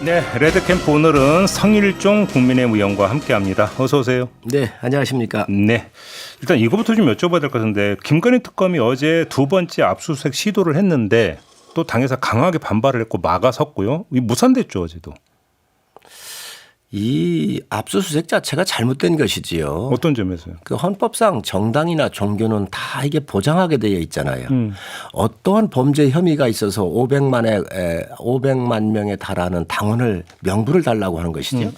네, 레드캠프 오늘은 성일종 국민의힘 의원과 함께합니다. 어서 오세요. 네, 안녕하십니까. 네, 일단 이거부터 좀 여쭤봐야 될 것 같은데 김건희 특검이 어제 두 번째 압수수색 시도를 했는데 또 당에서 강하게 반발을 했고 막아섰고요. 무산됐죠 어제도. 이 압수수색 자체가 잘못된 것이지요. 어떤 점에서요? 그 헌법상 정당이나 종교는 다 이게 보장하게 되어 있잖아요. 어떠한 범죄 혐의가 있어서 500만 명에 달하는 당원을 명부를 달라고 하는 것이죠.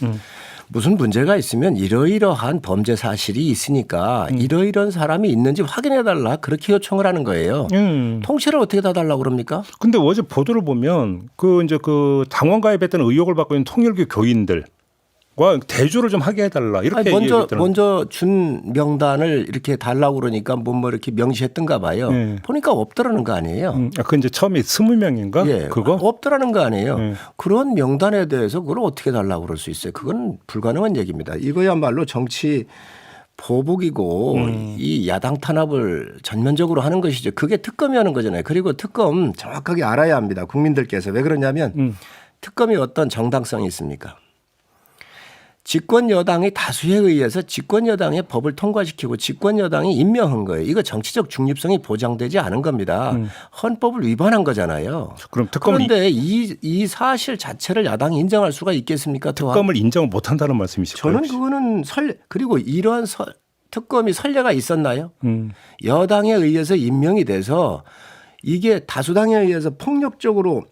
무슨 문제가 있으면 이러이러한 범죄 사실이 있으니까 이러이러한 사람이 있는지 확인해 달라 그렇게 요청을 하는 거예요. 통째를 어떻게 다 달라고 그럽니까? 근데 어제 보도를 보면 그 당원 가입했던 의혹을 받고 있는 통일교 교인들 과 대조를 좀 하게 해달라 이렇게 먼저 준 명단을 이렇게 달라고 그러니까 뭐 이렇게 명시했던가 봐요. 보니까 없더라는 거 아니에요. 그 이제 처음에 20명인가? 예, 그거 없더라는 거 아니에요. 그런 명단에 대해서 그걸 어떻게 달라고 그럴 수 있어요. 그건 불가능한 얘기입니다. 이거야말로 정치 보복이고 이 야당 탄압을 전면적으로 하는 것이죠. 그게 특검이 하는 거잖아요. 그리고 특검 정확하게 알아야 합니다. 국민들께서. 왜 그러냐면 특검이 어떤 정당성이 있습니까? 집권 여당의 다수에 의해서 집권 여당의 법을 통과시키고 집권 여당이 임명한 거예요. 이거 정치적 중립성이 보장되지 않은 겁니다. 헌법을 위반한 거잖아요. 그럼 그런데 이 사실 자체를 야당이 인정할 수가 있겠습니까? 특검을 인정을 못한다는 말씀이실까요? 저는 그거는 그리고 이러한 특검이 선례가 있었나요? 여당에 의해서 임명이 돼서 이게 다수당에 의해서 폭력적으로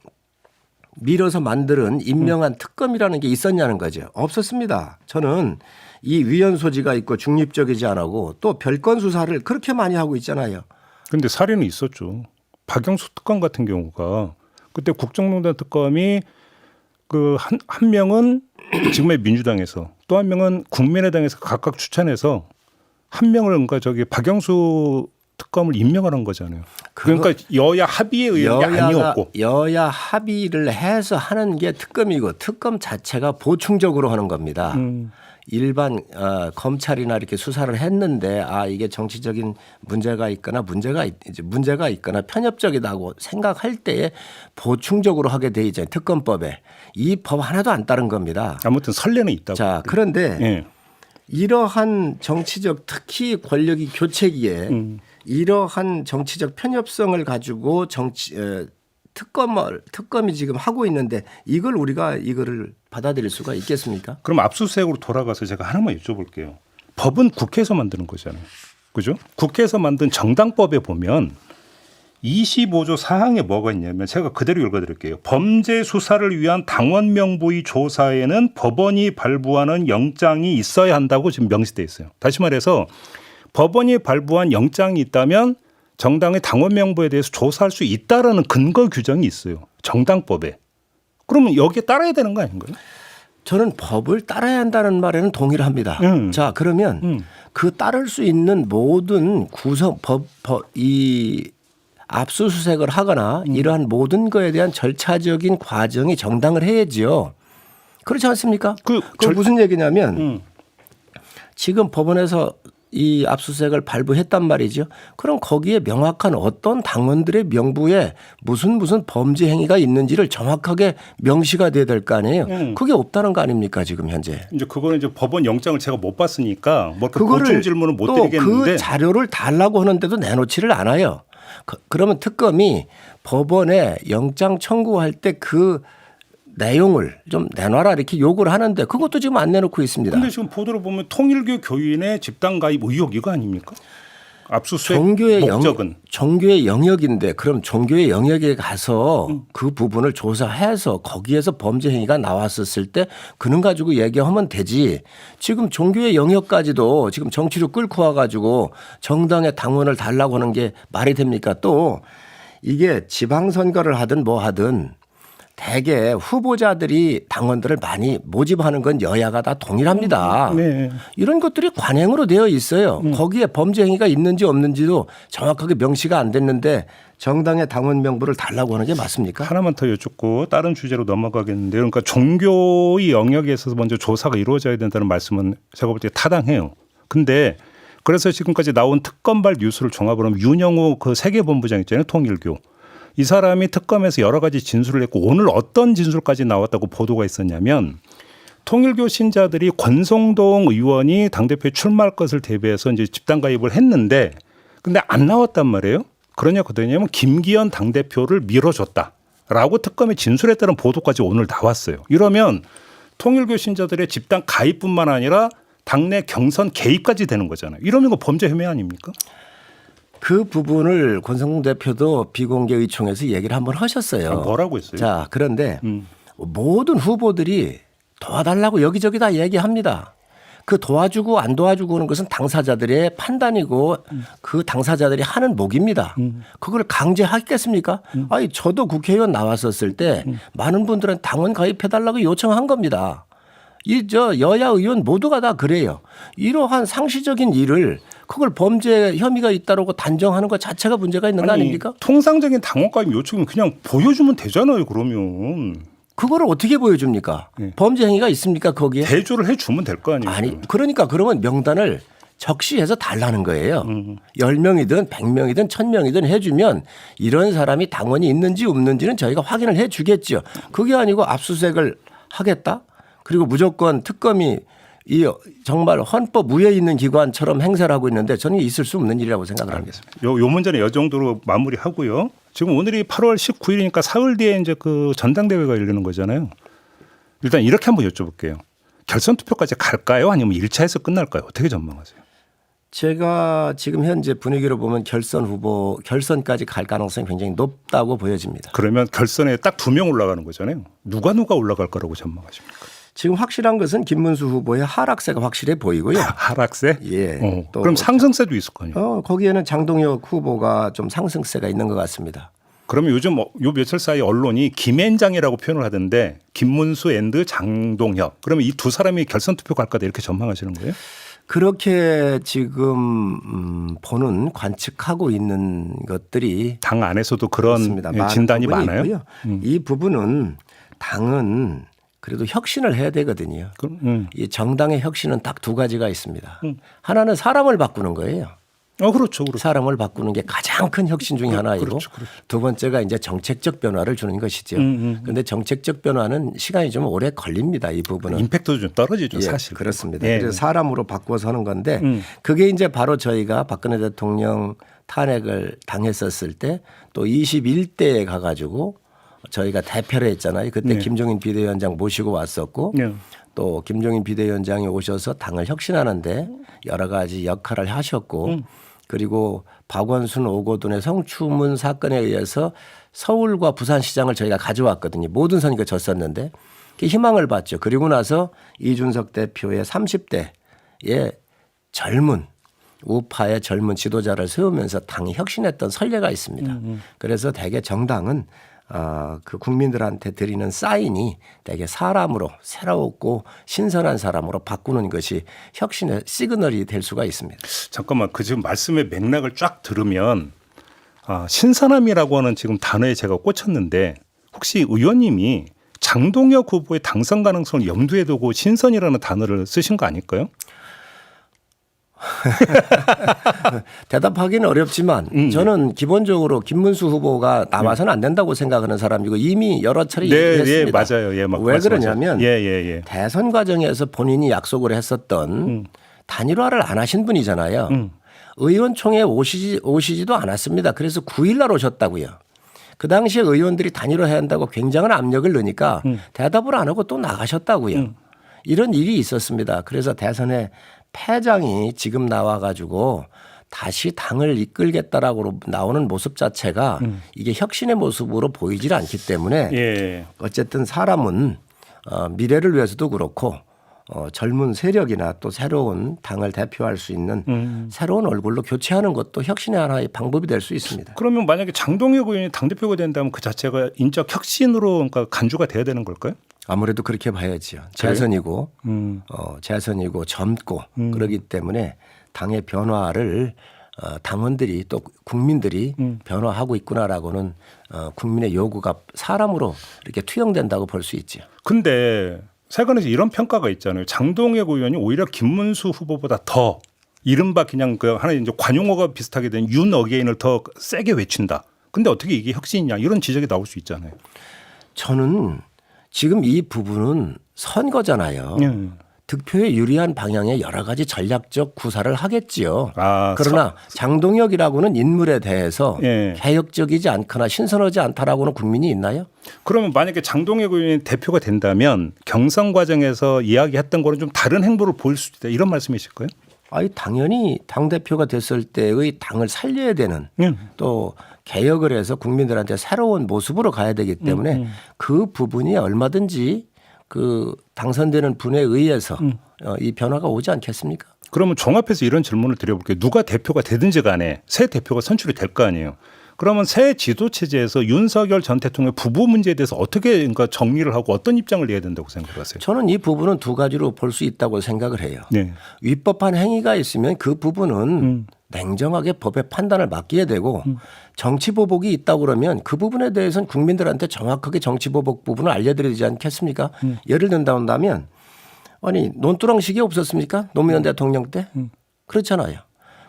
밀어서 만드는 임명한 특검이라는 게 있었냐는 거죠. 없었습니다. 저는 이 위헌 소지가 있고 중립적이지 않고 또 별건 수사를 그렇게 많이 하고 있잖아요. 그런데 사례는 있었죠. 박영수 특검 같은 경우가 그때 국정농단 특검이 한 명은 지금의 민주당에서 또 한 명은 국민의당에서 각각 추천해서 한 명을 박영수 특검을 임명하는 거잖아요. 그러니까 여야 합의에 의한 게 아니었고. 여야 합의를 해서 하는 게 특검이고 특검 자체가 보충적으로 하는 겁니다. 일반 검찰이나 이렇게 수사를 했는데 이게 정치적인 문제가 있거나 편협적이다고 생각할 때에 보충적으로 하게 돼 있잖아요. 특검법에. 이 법 하나도 안 따른 겁니다. 아무튼 선례는 있다고. 자, 그런데 이러한 정치적 특히 권력이 교체기에 이러한 정치적 편협성을 가지고 특검이 지금 하고 있는데 이거를 받아들일 수가 있겠습니까? 그럼 압수수색으로 돌아가서 제가 하나만 여쭤볼게요. 법은 국회에서 만드는 거잖아요. 그죠? 국회에서 만든 정당법에 보면 25조 4항에 뭐가 있냐면 제가 그대로 읽어드릴게요. 범죄 수사를 위한 당원 명부의 조사에는 법원이 발부하는 영장이 있어야 한다고 지금 명시되어 있어요. 다시 말해서 법원이 발부한 영장이 있다면 정당의 당원 명부에 대해서 조사할 수 있다라는 근거 규정이 있어요. 정당법에. 그러면 여기에 따라야 되는 거 아닌가요? 저는 법을 따라야 한다는 말에는 동의를 합니다. 자, 그러면 그 따를 수 있는 모든 이 압수수색을 하거나 이러한 모든 거에 대한 절차적인 과정이 정당을 해야지요. 그렇지 않습니까? 그건 무슨 얘기냐면 지금 법원에서 이 압수수색을 발부했단 말이죠. 그럼 거기에 명확한 어떤 당원들의 명부에 무슨 범죄 행위가 있는지를 정확하게 명시가 돼야 될 거 아니에요. 그게 없다는 거 아닙니까 지금 현재. 이제 그거는 이제 법원 영장을 제가 못 봤으니까 보충 질문은 못 드리겠는데 그 자료를 달라고 하는데도 내놓지를 않아요. 그러면 특검이 법원에 영장 청구할 때 그 내용을 좀 내놔라 이렇게 요구를 하는데 그것도 지금 안 내놓고 있습니다. 그런데 지금 보도를 보면 통일교 교인의 집단 가입 의혹 이거 아닙니까? 압수수색 목적은. 종교의 영역인데 그럼 종교의 영역에 가서 그 부분을 조사해서 거기에서 범죄 행위가 나왔었을 때 그는 가지고 얘기하면 되지. 지금 종교의 영역까지도 지금 정치로 끌고 와가지고 정당의 당원을 달라고 하는 게 말이 됩니까? 또 이게 지방선거를 하든 뭐 하든 대개 후보자들이 당원들을 많이 모집하는 건 여야가 다 동일합니다. 네. 이런 것들이 관행으로 되어 있어요. 거기에 범죄 행위가 있는지 없는지도 정확하게 명시가 안 됐는데 정당의 당원 명부를 달라고 하는 게 맞습니까? 하나만 더 여쭙고 다른 주제로 넘어가겠는데 그러니까 종교의 영역에 있어서 먼저 조사가 이루어져야 된다는 말씀은 제가 볼 때 타당해요. 근데 그래서 지금까지 나온 특검발 뉴스를 종합을 하면 윤영호 그 세계본부장 있잖아요. 통일교. 이 사람이 특검에서 여러 가지 진술을 했고 오늘 어떤 진술까지 나왔다고 보도가 있었냐면 통일교 신자들이 권성동 의원이 당대표에 출마할 것을 대비해서 이제 집단 가입을 했는데 근데 안 나왔단 말이에요. 그러냐면 김기현 당대표를 밀어줬다라고 특검에 진술했다는 보도까지 오늘 나왔어요. 이러면 통일교 신자들의 집단 가입뿐만 아니라 당내 경선 개입까지 되는 거잖아요. 이러면 이거 범죄 혐의 아닙니까? 그 부분을 권성동 대표도 비공개 의총에서 얘기를 한번 하셨어요. 뭐라고 했어요? 자, 그런데 모든 후보들이 도와달라고 여기저기 다 얘기합니다. 그 도와주고 안 도와주고 하는 것은 당사자들의 판단이고 그 당사자들이 하는 목입니다. 그걸 강제하겠습니까? 아니 저도 국회의원 나왔었을 때 많은 분들은 당원 가입해달라고 요청한 겁니다. 여야 의원 모두가 다 그래요. 이러한 상시적인 일을 그걸 범죄 혐의가 있다고 단정하는 것 자체가 문제가 있는 거 아닙니까? 통상적인 당원 가입 요청은 그냥 보여주면 되잖아요. 그러면. 그거를 어떻게 보여줍니까? 네. 범죄 행위가 있습니까 거기에? 대조를 해주면 될 거 아니에요. 아니 그러니까 그러면 명단을 적시해서 달라는 거예요. 10명이든 100명이든 1000명이든 해주면 이런 사람이 당원이 있는지 없는지는 저희가 확인을 해 주겠죠. 그게 아니고 압수수색을 하겠다? 그리고 무조건 특검이 이 정말 헌법 위에 있는 기관처럼 행사를 하고 있는데 저는 있을 수 없는 일이라고 생각을 합니다. 요 문제는 이 정도로 마무리하고요. 지금 오늘이 8월 19일이니까 사흘 뒤에 이제 그 전당대회가 열리는 거잖아요. 일단 이렇게 한번 여쭤볼게요. 결선 투표까지 갈까요? 아니면 1차에서 끝날까요? 어떻게 전망하세요? 제가 지금 현재 분위기로 보면 결선까지 갈 가능성이 굉장히 높다고 보여집니다. 그러면 결선에 딱 2명 올라가는 거잖아요. 누가 올라갈 거라고 전망하십니까? 지금 확실한 것은 김문수 후보의 하락세가 확실해 보이고요. 하락세? 예. 또 그럼 상승세도 있을 거 아니에요? 거기에는 장동혁 후보가 좀 상승세가 있는 것 같습니다. 그러면 요즘 요 며칠 사이 언론이 김앤장이라고 표현을 하던데 김문수 앤드 장동혁. 그러면 이 두 사람이 결선 투표 갈 거다 이렇게 전망하시는 거예요? 그렇게 지금 관측하고 있는 것들이 당 안에서도 그런 있습니다. 진단이 많아요. 이 부분은 당은 그래도 혁신을 해야 되거든요. 이 정당의 혁신은 딱 두 가지가 있습니다. 하나는 사람을 바꾸는 거예요. 그렇죠. 사람을 바꾸는 게 가장 큰 혁신 중에 하나이고 그렇죠. 두 번째가 이제 정책적 변화를 주는 것이죠. 그런데 정책적 변화는 시간이 좀 오래 걸립니다. 이 부분은. 임팩트도 좀 떨어지죠. 예, 사실. 그렇습니다. 예. 그래서 사람으로 바꿔서 하는 건데 그게 이제 바로 저희가 박근혜 대통령 탄핵을 당했었을 때 또 21대에 가가지고 저희가 대표를 했잖아요. 그때 네. 김종인 비대위원장 모시고 왔었고 네. 또 김종인 비대위원장이 오셔서 당을 혁신하는데 여러 가지 역할을 하셨고 그리고 박원순 오거돈의 성추문 사건에 의해서 서울과 부산시장을 저희가 가져왔거든요. 모든 선거가 졌었는데 희망을 봤죠. 그리고 나서 이준석 대표의 30대의 젊은 우파의 젊은 지도자를 세우면서 당이 혁신했던 선례가 있습니다. 그래서 대개 정당은 그 국민들한테 드리는 사인이 되게 사람으로 새롭고 신선한 사람으로 바꾸는 것이 혁신의 시그널이 될 수가 있습니다. 잠깐만 그 지금 말씀의 맥락을 쫙 들으면 신선함이라고 하는 지금 단어에 제가 꽂혔는데 혹시 의원님이 장동혁 후보의 당선 가능성을 염두에 두고 신선이라는 단어를 쓰신 거 아닐까요? 대답하기는 어렵지만 저는 기본적으로 김문수 후보가 나와서는 안 된다고 생각하는 사람이고 이미 여러 차례 얘기했습니다. 예, 맞아요. 예, 왜 그러냐면 예. 대선 과정에서 본인이 약속을 했었던 단일화를 안 하신 분이잖아요. 의원총회에 오시지도 않았습니다. 그래서 9일 날 오셨다고요. 그 당시에 의원들이 단일화해야 한다고 굉장한 압력을 넣으니까 대답을 안 하고 또 나가셨다고요. 이런 일이 있었습니다. 그래서 대선에 패장이 지금 나와가지고 다시 당을 이끌겠다라고 나오는 모습 자체가 이게 혁신의 모습으로 보이질 않기 때문에 예. 어쨌든 사람은 미래를 위해서도 그렇고 젊은 세력이나 또 새로운 당을 대표할 수 있는 새로운 얼굴로 교체하는 것도 혁신의 하나의 방법이 될 수 있습니다. 그러면 만약에 장동혁 의원이 당대표가 된다면 그 자체가 인적 혁신으로 그러니까 간주가 돼야 되는 걸까요? 아무래도 그렇게 봐야지요. 재선이고 재선이고 젊고 그러기 때문에 당의 변화를 당원들이 또 국민들이 변화하고 있구나라고는 국민의 요구가 사람으로 이렇게 투영된다고 볼 수 있죠. 근데 세간에서 이런 평가가 있잖아요. 장동혁 의원이 오히려 김문수 후보보다 더 이른바 그냥 그 하나 이제 관용어가 비슷하게 된 윤 어게인을 더 세게 외친다. 근데 어떻게 이게 혁신이냐 이런 지적이 나올 수 있잖아요. 저는 지금 이 부분은 선거잖아요. 득표에 유리한 방향의 여러 가지 전략적 구사를 하겠지요. 그러나 장동혁이라고는 인물에 대해서 개혁적이지 않거나 신선하지 않다라고는 국민이 있나요? 그러면 만약에 장동혁 의원이 대표가 된다면 경선 과정에서 이야기했던 거는 좀 다른 행보를 보일 수 있다 이런 말씀이실까요? 아니 당연히 당대표가 됐을 때의 당을 살려야 되는 또 개혁을 해서 국민들한테 새로운 모습으로 가야 되기 때문에 그 부분이 얼마든지 그 당선되는 분에 의해서 이 변화가 오지 않겠습니까? 그러면 종합해서 이런 질문을 드려볼게요. 누가 대표가 되든지 간에 새 대표가 선출이 될 거 아니에요. 그러면 새 지도 체제에서 윤석열 전 대통령 부부 문제에 대해서 어떻게 그러니까 정리를 하고 어떤 입장을 내야 된다고 생각하세요? 저는 이 부분은 두 가지로 볼 수 있다고 생각을 해요. 위법한 행위가 있으면 그 부분은 냉정하게 법의 판단을 맡겨야 되고 정치보복이 있다고 그러면 그 부분에 대해서는 국민들한테 정확하게 정치보복 부분을 알려드려야 되지 않겠습니까? 예를 든다면 아니 논두렁식이 없었습니까? 노무현 대통령 때? 그렇잖아요.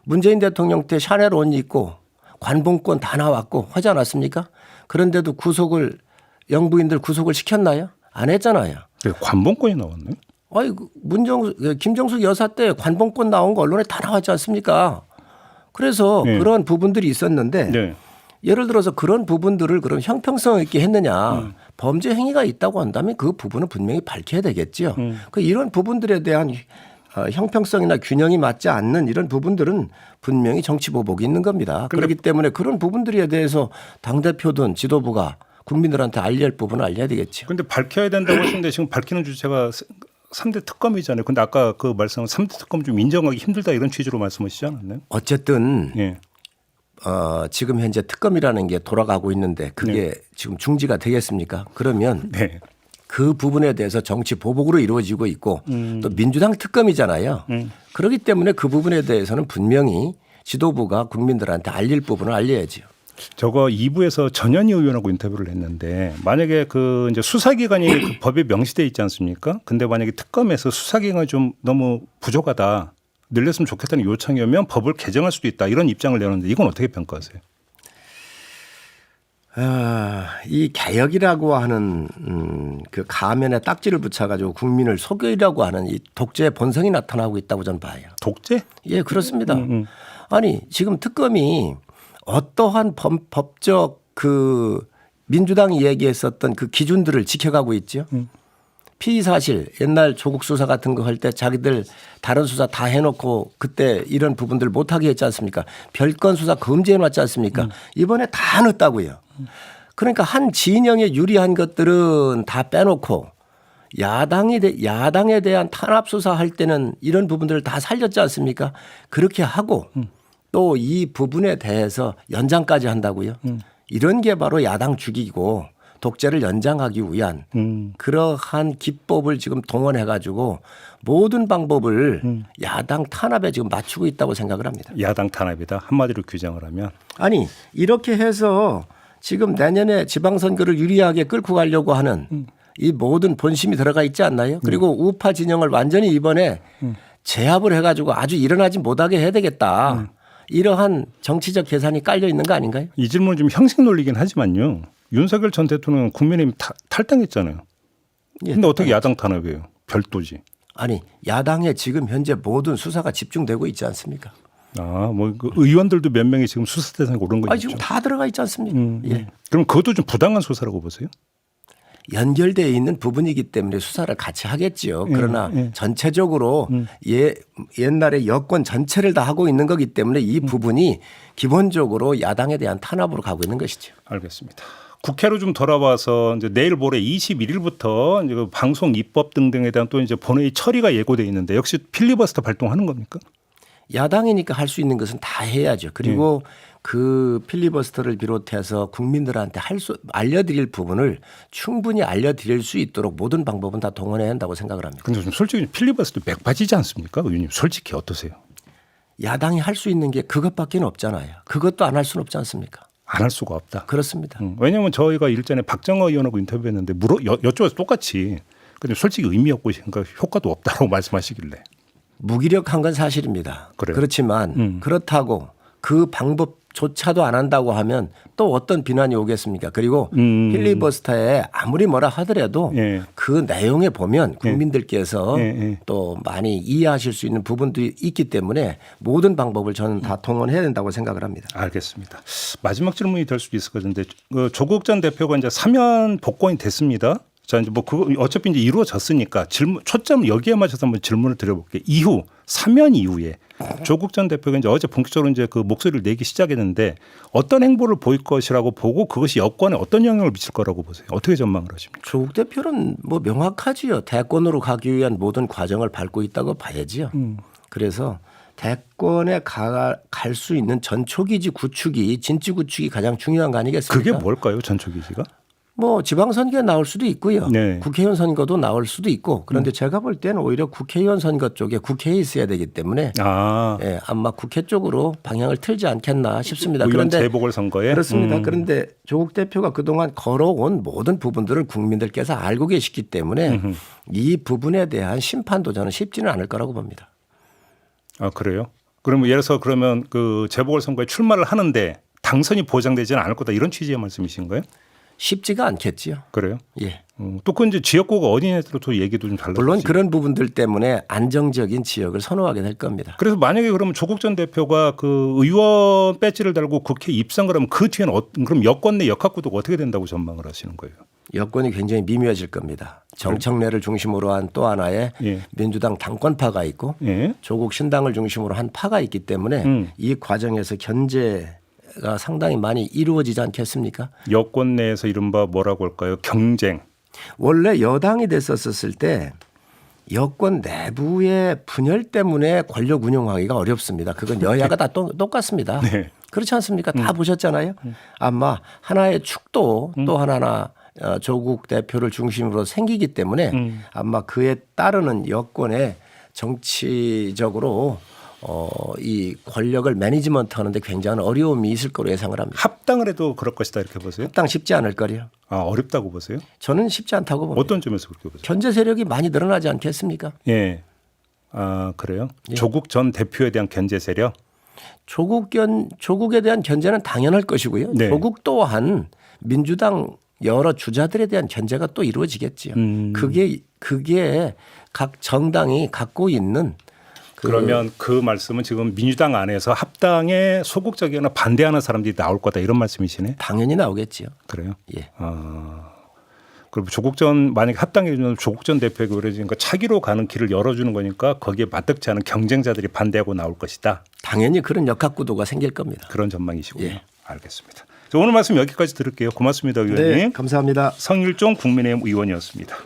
문재인 대통령 때 샤넬 옷 입고 관봉권 다 나왔고 하지 않았습니까? 그런데도 영부인들 구속을 시켰나요? 안 했잖아요. 관봉권이 나왔네. 아니 김정숙 여사 때 관봉권 나온 거 언론에 다 나왔지 않습니까? 그래서 그런 부분들이 있었는데 예를 들어서 그런 부분들을 그런 형평성 있게 했느냐 범죄 행위가 있다고 한다면 그 부분은 분명히 밝혀야 되겠죠. 이런 부분들에 대한 형평성이나 균형이 맞지 않는 이런 부분들은 분명히 정치보복이 있는 겁니다. 그렇기 때문에 그런 부분들에 대해서 당대표든 지도부가 국민들한테 알려야 할 부분은 알려야 되겠죠. 그런데 밝혀야 된다고 하시는데 지금 밝히는 주체가 3대 특검이잖아요. 근데 아까 그 말씀은 3대 특검 좀 인정하기 힘들다 이런 취지로 말씀하시지 않았나요? 어쨌든 지금 현재 특검이라는 게 돌아가고 있는데 그게 지금 중지가 되겠습니까? 그러면 그 부분에 대해서 정치 보복으로 이루어지고 있고 또 민주당 특검이잖아요. 그렇기 때문에 그 부분에 대해서는 분명히 지도부가 국민들한테 알릴 부분을 알려야죠. 저거 2부에서 전현희 의원하고 인터뷰를 했는데 만약에 그 이제 수사기관이 그 법에 명시돼 있지 않습니까? 근데 만약에 특검에서 수사기관이 좀 너무 부족하다. 늘렸으면 좋겠다는 요청이 오면 법을 개정할 수도 있다. 이런 입장을 내놓는데 이건 어떻게 평가하세요? 이 개혁이라고 하는 그 가면에 딱지를 붙여가지고 국민을 속이려고 하는 이 독재의 본성이 나타나고 있다고 저는 봐요. 독재? 예, 그렇습니다. 아니 지금 특검이 어떠한 법적 그 민주당이 얘기했었던 그 기준들을 지켜가고 있죠. 피의 사실 옛날 조국 수사 같은 거 할 때 자기들 다른 수사 다 해놓고 그때 이런 부분들 못하게 했지 않습니까? 별건 수사 금지해 놨지 않습니까? 이번에 다 넣었다고요. 그러니까 한 진영에 유리한 것들은 다 빼놓고 야당에 대한 탄압 수사할 때는 이런 부분들을 다 살렸지 않습니까? 그렇게 하고 또 이 부분에 대해서 연장까지 한다고요. 이런 게 바로 야당 죽이고 독재를 연장하기 위한 그러한 기법을 지금 동원해 가지고 모든 방법을 야당 탄압에 지금 맞추고 있다고 생각을 합니다. 야당 탄압이다. 한마디로 규정을 하면. 아니 이렇게 해서 지금 내년에 지방선거를 유리하게 끌고 가려고 하는 이 모든 본심이 들어가 있지 않나요? 그리고 우파 진영을 완전히 이번에 제압을 해 가지고 아주 일어나지 못하게 해야 되겠다. 이러한 정치적 계산이 깔려 있는 거 아닌가요? 이 질문은 좀 형식 논리긴 하지만요. 윤석열 전 대통령은 국민의힘 탈당했잖아요. 그런데 어떻게 야당 탄압이에요? 별도지. 아니 야당에 지금 현재 모든 수사가 집중되고 있지 않습니까? 뭐 그 의원들도 몇 명이 지금 수사 대상에 오른 거죠. 지금 다 들어가 있지 않습니까? 예. 그럼 그것도 좀 부당한 수사라고 보세요? 연결되어 있는 부분이기 때문에 수사를 같이 하겠지요. 그러나 전체적으로 옛날에 여권 전체를 다 하고 있는 거기 때문에 이 부분이 기본적으로 야당에 대한 탄압으로 가고 있는 것이죠. 알겠습니다. 국회로 좀 돌아와서 이제 내일 모레 21일부터 이제 그 방송 입법 등등에 대한 또 이제 본회의 처리가 예고돼 있는데 역시 필리버스터 발동하는 겁니까? 야당이니까 할 수 있는 것은 다 해야죠. 그리고 그 필리버스터를 비롯해서 국민들한테 알려드릴 부분을 충분히 알려드릴 수 있도록 모든 방법은 다 동원해야 한다고 생각을 합니다. 근데 좀 솔직히 필리버스터 맥빠지지 않습니까? 의원님 솔직히 어떠세요? 야당이 할 수 있는 게 그것밖에 없잖아요. 그것도 안 할 수는 없지 않습니까? 안 할 수가 없다. 그렇습니다. 왜냐하면 저희가 일전에 박정호 의원하고 인터뷰했는데 여쭤봐서 똑같이 근데 솔직히 의미 없고 효과도 없다고 말씀하시길래. 무기력한 건 사실입니다. 그래요? 그렇지만 그렇다고 그 방법조차도 안 한다고 하면 또 어떤 비난이 오겠습니까? 그리고 필리버스터에 아무리 뭐라 하더라도 예. 그 내용에 보면 국민들께서 예. 또 많이 이해하실 수 있는 부분도 있기 때문에 모든 방법을 저는 다 동원해야 된다고 생각을 합니다. 알겠습니다. 마지막 질문이 될 수도 있을 것 같은데 조국 전 대표가 이제 사면 복권이 됐습니다. 자 이제 뭐 그거 어차피 이제 이루어졌으니까 질문 초점 여기에 맞춰서 한번 질문을 드려볼게요. 이후 사면 이후에 조국 전 대표가 이제 어제 본격적으로 이제 그 목소리를 내기 시작했는데 어떤 행보를 보일 것이라고 보고 그것이 여권에 어떤 영향을 미칠 거라고 보세요. 어떻게 전망을 하십니까? 조국 대표는 뭐 명확하지요. 대권으로 가기 위한 모든 과정을 밟고 있다고 봐야지요. 그래서 대권에 갈 수 있는 전초기지 구축이 진지 구축이 가장 중요한 거 아니겠습니까? 그게 뭘까요? 전초기지가? 뭐 지방선거에 나올 수도 있고요. 네. 국회의원 선거도 나올 수도 있고 그런데 제가 볼 때는 오히려 국회의원 선거 쪽에 국회에 있어야 되기 때문에 예, 아마 국회 쪽으로 방향을 틀지 않겠나 싶습니다. 의원 그런데 재보궐선거에 그렇습니다. 그런데 조국 대표가 그동안 걸어온 모든 부분들을 국민들께서 알고 계시기 때문에 이 부분에 대한 심판도 저는 쉽지는 않을 거라고 봅니다. 아 그래요? 그러면 예를 들어서 그러면 그 재보궐선거에 출마를 하는데 당선이 보장되지는 않을 거다 이런 취지의 말씀이신 거예요? 쉽지가 않겠지요. 그래요? 예. 또 그 이제 지역구가 어디냐에 따라 또 얘기도 좀 달라지지. 물론 그런 부분들 때문에 안정적인 지역을 선호하게 될 겁니다. 그래서 만약에 그러면 조국 전 대표가 그 의원 배지를 달고 국회 입성을 하면 그 뒤에는 그럼 여권 내 역학구도가 어떻게 된다고 전망을 하시는 거예요? 여건이 굉장히 미묘해질 겁니다. 정청래를 중심으로 한 또 하나의 예. 민주당 당권파가 있고 예. 조국 신당을 중심으로 한 파가 있기 때문에 이 과정에서 견제가 상당히 많이 이루어지지 않겠습니까? 여권 내에서 이른바 뭐라고 할까요? 경쟁. 원래 여당이 됐었을 때 여권 내부의 분열 때문에 권력 운영하기가 어렵습니다. 그건 여야가 다 똑같습니다. 네. 그렇지 않습니까? 다 보셨잖아요. 아마 하나의 축도 또 하나 조국 대표를 중심으로 생기기 때문에 아마 그에 따르는 여권의 정치적으로 이 권력을 매니지먼트 하는데 굉장한 어려움이 있을 거로 예상을 합니다. 합당을 해도 그럴 것이다 이렇게 보세요? 합당 쉽지 않을 거요. 아 어렵다고 보세요? 저는 쉽지 않다고 봅니다. 어떤 점에서 그렇게 보세요? 견제 세력이 많이 늘어나지 않겠습니까? 예. 아 그래요? 예. 조국 전 대표에 대한 견제 세력? 조국에 대한 견제는 당연할 것이고요. 네. 조국 또한 민주당 여러 주자들에 대한 견제가 또 이루어지겠지요. 그게 각 정당이 갖고 있는 그러면 그 말씀은 지금 민주당 안에서 합당에 소극적이거나 반대하는 사람들이 나올 거다 이런 말씀이시네? 당연히 나오겠지요. 그래요? 예. 그리고 조국 전 만약에 합당해 주면 조국 전 대표가 그러니까 차기로 가는 길을 열어주는 거니까 거기에 맞닥지 않은 경쟁자들이 반대하고 나올 것이다. 당연히 그런 역학구도가 생길 겁니다. 그런 전망이시군요. 예. 알겠습니다. 자, 오늘 말씀 여기까지 들을게요. 고맙습니다, 의원님. 네, 감사합니다. 성일종 국민의힘 의원이었습니다.